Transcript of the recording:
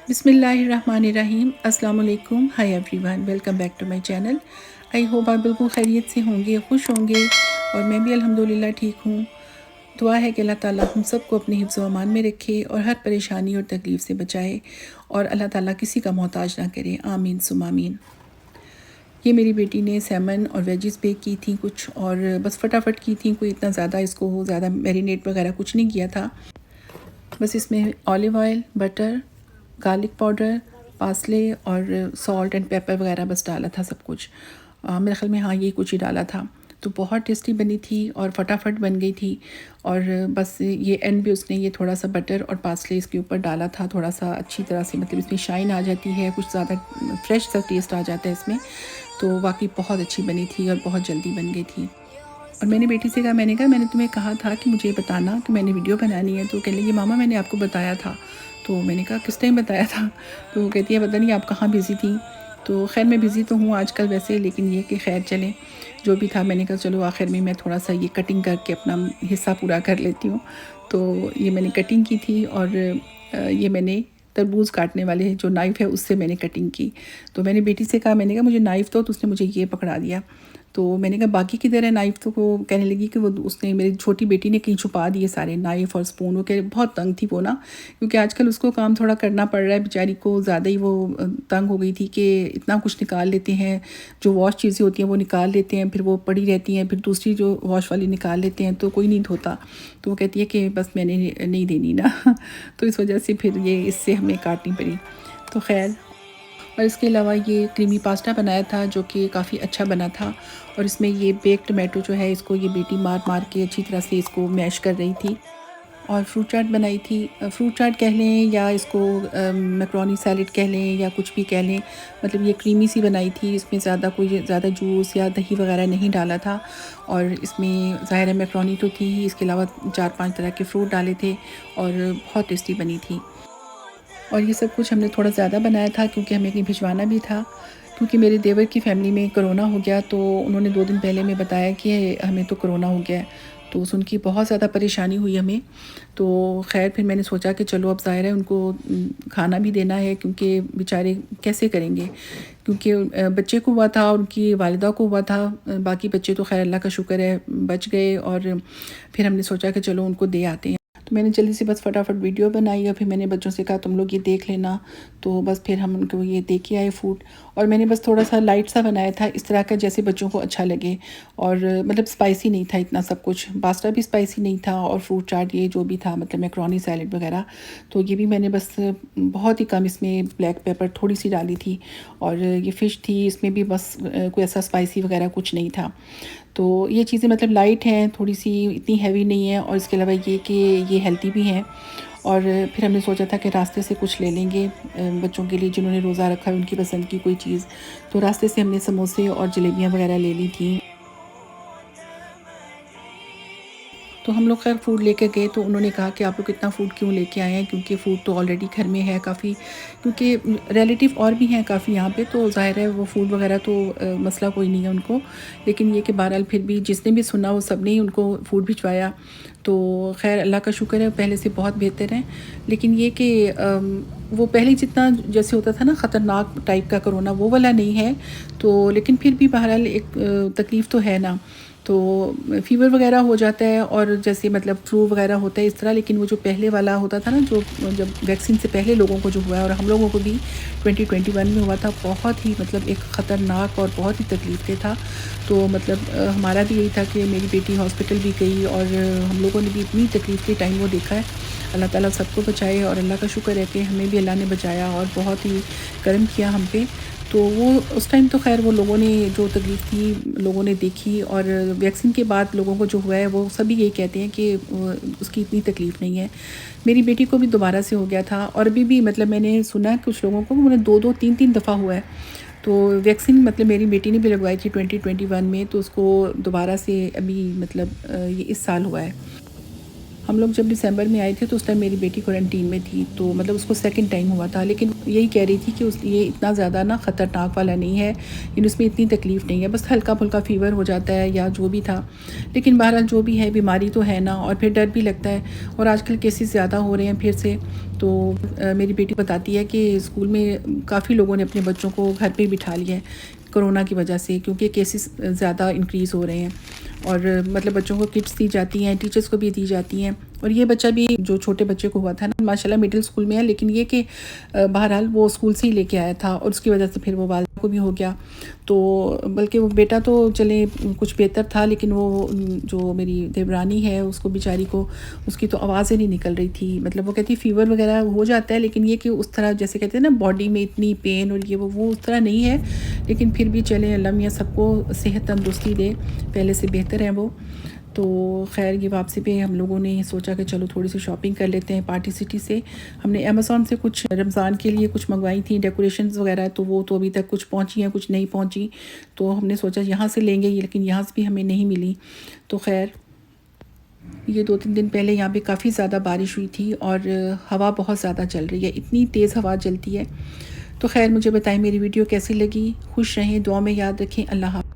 بسم اللہ الرحمن الرحیم۔ السلام علیکم، hi everyone, welcome back to my channel. I hope آپ بالکل خیریت سے ہوں گے، خوش ہوں گے، اور میں بھی الحمدللہ ٹھیک ہوں۔ دعا ہے کہ اللہ تعالیٰ ہم سب کو اپنے حفظ و امان میں رکھے اور ہر پریشانی اور تکلیف سے بچائے، اور اللہ تعالیٰ کسی کا محتاج نہ کرے، آمین ثم آمین۔ یہ میری بیٹی نے سیمن اور ویجز بیک کی تھیں کچھ، اور بس فٹافٹ کی تھیں، کوئی اتنا زیادہ میرینیٹ وغیرہ کچھ نہیں کیا تھا۔ بس اس میں olive oil, butter, garlic powder, parsley اور سالٹ اینڈ پیپر وغیرہ بس ڈالا تھا سب کچھ۔ میرے خیال میں یہ کچھ ہی ڈالا تھا، تو بہت ٹیسٹی بنی تھی اور فٹافٹ بن گئی تھی۔ اور بس یہ اینڈ بھی اس نے یہ تھوڑا سا بٹر اور پاسلے اس کے اوپر ڈالا تھا، تھوڑا سا اچھی طرح سے، مطلب اس میں شائن آ جاتی ہے، کچھ زیادہ فریش سا ٹیسٹ آ جاتا ہے اس میں۔ تو واقعی بہت اچھی بنی تھی اور بہت جلدی بن گئی تھی۔ اور میں نے بیٹی سے کہا، میں نے تمہیں کہا تھا کہ مجھے بتانا کہ میں نے ویڈیو بنانی ہے، تو کہنے لگی ماما میں نے آپ کو بتایا تھا۔ تو میں نے کہا کس ٹائم بتایا تھا؟ تو وہ کہتی ہے پتہ نہیں آپ کہاں بزی تھیں۔ تو خیر میں بزی تو ہوں آج کل ویسے، لیکن یہ کہ خیر چلیں جو بھی تھا۔ میں نے کہا چلو آخر میں تھوڑا سا یہ کٹنگ کر کے اپنا حصہ پورا کر لیتی ہوں۔ تو یہ میں نے کٹنگ کی تھی، اور یہ میں نے تربوز کاٹنے والے جو نائف ہے اس سے میں نے کٹنگ کی۔ تو میں نے بیٹی سے کہا، میں نے کہا مجھے نائف تو اس نے مجھے یہ پکڑا دیا۔ تو میں نے کہا باقی کدھر ہے نائف؟ تو وہ کہنے لگی کہ وہ اس نے، میری چھوٹی بیٹی نے کہیں چھپا دیے سارے نائف اور اسپون۔ وہ کہ بہت تنگ تھی وہ نا، کیونکہ آج کل اس کو کام تھوڑا کرنا پڑ رہا ہے بیچاری کو، زیادہ ہی وہ تنگ ہو گئی تھی کہ اتنا کچھ نکال لیتے ہیں، جو واش چیزیں ہوتی ہیں وہ نکال لیتے ہیں، پھر وہ پڑی رہتی ہیں، پھر دوسری جو واش والی نکال لیتے ہیں تو کوئی نہیں دھوتا۔ تو وہ کہتی ہے کہ بس میں نے نہیں دینی نا تو اس وجہ سے پھر یہ اس سے ہمیں کاٹنی پڑی۔ تو خیر، اور اس کے علاوہ یہ کریمی پاستا بنایا تھا جو کہ کافی اچھا بنا تھا، اور اس میں یہ بیک ٹمیٹو جو ہے اس کو یہ بیٹی مار مار کے اچھی طرح سے اس کو میش کر رہی تھی۔ اور فروٹ چاٹ بنائی تھی، فروٹ چاٹ کہہ لیں یا اس کو میکرونی سیلڈ کہہ لیں یا کچھ بھی کہہ لیں، مطلب یہ کریمی سی بنائی تھی۔ اس میں زیادہ جوس یا دہی وغیرہ نہیں ڈالا تھا، اور اس میں ظاہر ہے میکرونی تو تھی ہی، اس کے علاوہ 4-5 طرح کے فروٹ ڈالے تھے، اور بہت ٹیسٹی بنی تھی۔ اور یہ سب کچھ ہم نے تھوڑا زیادہ بنایا تھا کیونکہ ہمیں کہیں بھجوانا بھی تھا، کیونکہ میرے دیور کی فیملی میں کرونا ہو گیا، تو انہوں نے 2 دن پہلے میں بتایا کہ ہمیں تو کرونا ہو گیا ہے۔ تو سن کی بہت زیادہ پریشانی ہوئی ہمیں۔ تو خیر پھر میں نے سوچا کہ چلو اب ظاہر ہے ان کو کھانا بھی دینا ہے، کیونکہ بیچارے کیسے کریں گے، کیونکہ بچے کو ہوا تھا اور ان کی والدہ کو ہوا تھا، باقی بچے تو خیر اللہ کا شکر ہے بچ گئے۔ اور پھر ہم نے سوچا کہ چلو ان کو دے آتے ہیں۔ تو میں نے جلدی سے بس فٹافٹ ویڈیو بنائی، اور پھر میں نے بچوں سے کہا تم لوگ یہ دیکھ لینا، تو بس پھر ہم ان کو یہ دے کے آئے فوڈ۔ اور میں نے بس تھوڑا سا لائٹ سا بنایا تھا اس طرح کا جیسے بچوں کو اچھا لگے، اور مطلب اسپائسی نہیں تھا اتنا سب کچھ، پاستا بھی اسپائسی نہیں تھا، اور فروٹ چاٹ یہ جو بھی تھا مطلب میکرونی سیلڈ وغیرہ، تو یہ بھی میں نے بس بہت ہی کم اس میں بلیک پیپر تھوڑی سی ڈالی تھی۔ اور یہ فش تھی، اس میں بھی بس کوئی ایسا اسپائسی وغیرہ کچھ نہیں تھا۔ تو یہ چیزیں مطلب لائٹ ہیں تھوڑی سی، اتنی ہیوی نہیں ہے، اور اس کے علاوہ یہ کہ یہ ہیلتھی بھی ہیں۔ اور پھر ہم نے سوچا تھا کہ راستے سے کچھ لے لیں گے بچوں کے لیے جنہوں نے روزہ رکھا ہے، ان کی پسند کی کوئی چیز، تو راستے سے ہم نے سموسے اور جلیبیاں وغیرہ لے لی تھیں۔ تو ہم لوگ خیر فوڈ لے کے گئے، تو انہوں نے کہا کہ آپ لوگ اتنا فوڈ کیوں لے کے آئے ہیں، کیونکہ فوڈ تو آلریڈی گھر میں ہے کافی، کیونکہ ریلیٹیو اور بھی ہیں کافی یہاں پہ، تو ظاہر ہے وہ فوڈ وغیرہ تو مسئلہ کوئی نہیں ہے ان کو، لیکن یہ کہ بہرحال پھر بھی جس نے بھی سنا وہ سب نے ہی ان کو فوڈ بھجوایا۔ تو خیر اللہ کا شکر ہے پہلے سے بہت بہتر ہیں، لیکن یہ کہ وہ پہلے جتنا جیسے ہوتا تھا نا خطرناک ٹائپ کا کرونا، وہ والا نہیں ہے، تو لیکن پھر بھی بہرحال ایک تکلیف تو ہے نا، تو فیور وغیرہ ہو جاتا ہے، اور جیسے مطلب فلو وغیرہ ہوتا ہے اس طرح، لیکن وہ جو پہلے والا ہوتا تھا نا، جو جب ویکسین سے پہلے لوگوں کو جو ہوا ہے، اور ہم لوگوں کو بھی 2021 میں ہوا تھا، بہت ہی مطلب ایک خطرناک اور بہت ہی تکلیف دہ تھا۔ تو مطلب ہمارا بھی یہی تھا کہ میری بیٹی ہاسپٹل بھی گئی، اور ہم لوگوں نے بھی اتنی تکلیف کے ٹائم وہ دیکھا ہے۔ اللہ تعالیٰ سب کو بچائے، اور اللہ کا شکر ہے کہ ہمیں بھی اللہ نے بچایا اور بہت ہی کرم کیا ہم پہ۔ تو وہ اس ٹائم تو خیر وہ لوگوں نے جو تکلیف تھی لوگوں نے دیکھی، اور ویکسین کے بعد لوگوں کو جو ہوا ہے وہ سبھی یہی کہتے ہیں کہ اس کی اتنی تکلیف نہیں ہے۔ میری بیٹی کو بھی دوبارہ سے ہو گیا تھا، اور ابھی مطلب میں نے سنا کچھ لوگوں کو انہیں 2-3 دفعہ ہوا ہے۔ تو ویکسین مطلب میری بیٹی نے بھی لگوائی تھی 2021 میں، تو اس کو دوبارہ سے ابھی مطلب یہ اس سال ہوا ہے۔ ہم لوگ جب دسمبر میں آئے تھے تو اس ٹائم میری بیٹی کوارنٹین میں تھی، تو مطلب اس کو سیکنڈ ٹائم ہوا تھا، لیکن یہی کہہ رہی تھی کہ یہ اتنا زیادہ نا خطرناک والا نہیں ہے، یعنی اس میں اتنی تکلیف نہیں ہے، بس ہلکا پھلکا فیور ہو جاتا ہے یا جو بھی تھا، لیکن بہرحال جو بھی ہے بیماری تو ہے نا، اور پھر ڈر بھی لگتا ہے، اور آج کل کیسز زیادہ ہو رہے ہیں پھر سے. تو میری بیٹی بتاتی ہے کہ اسکول میں کافی لوگوں نے اپنے بچوں کو گھر پہ بٹھا لیا ہے کرونا کی وجہ سے، کیونکہ کیسز زیادہ انکریز ہو رہے ہیں، اور مطلب بچوں کو کٹس دی جاتی ہیں، ٹیچرز کو بھی دی جاتی ہیں. اور یہ بچہ بھی جو چھوٹے بچے کو ہوا تھا نا، ماشاءاللہ مڈل اسکول میں ہے، لیکن یہ کہ بہرحال وہ اسکول سے ہی لے کے آیا تھا، اور اس کی وجہ سے پھر وہ والدہ کو بھی ہو گیا. تو بلکہ وہ بیٹا تو چلے کچھ بہتر تھا، لیکن وہ جو میری دیورانی ہے اس کو بیچاری کو، اس کی تو آوازیں نہیں نکل رہی تھی، مطلب وہ کہتی فیور وغیرہ ہو جاتا ہے، لیکن یہ کہ اس طرح جیسے کہتے ہیں نا باڈی میں اتنی پین اور یہ وہ اس طرح نہیں ہے، لیکن پھر بھی چلیں اللہ میاں سب کو صحت تندرستی دے، پہلے سے بہتر ہے وہ. تو خیر یہ واپسی پہ ہم لوگوں نے سوچا کہ چلو تھوڑی سی شاپنگ کر لیتے ہیں پارٹی سٹی سے. ہم نے امیزون سے کچھ رمضان کے لیے کچھ منگوائی تھیں ڈیکوریشنز وغیرہ، تو وہ تو ابھی تک کچھ پہنچی ہیں کچھ نہیں پہنچی، تو ہم نے سوچا یہاں سے لیں گے، لیکن یہاں سے بھی ہمیں نہیں ملی. تو خیر یہ 2-3 دن پہلے یہاں پہ کافی زیادہ بارش ہوئی تھی، اور ہوا بہت زیادہ چل رہی ہے، اتنی تیز ہوا چلتی ہے. تو خیر مجھے بتائیں میری ویڈیو کیسی لگی، خوش رہیں، دعا میں یاد رکھیں. اللہ حافظ.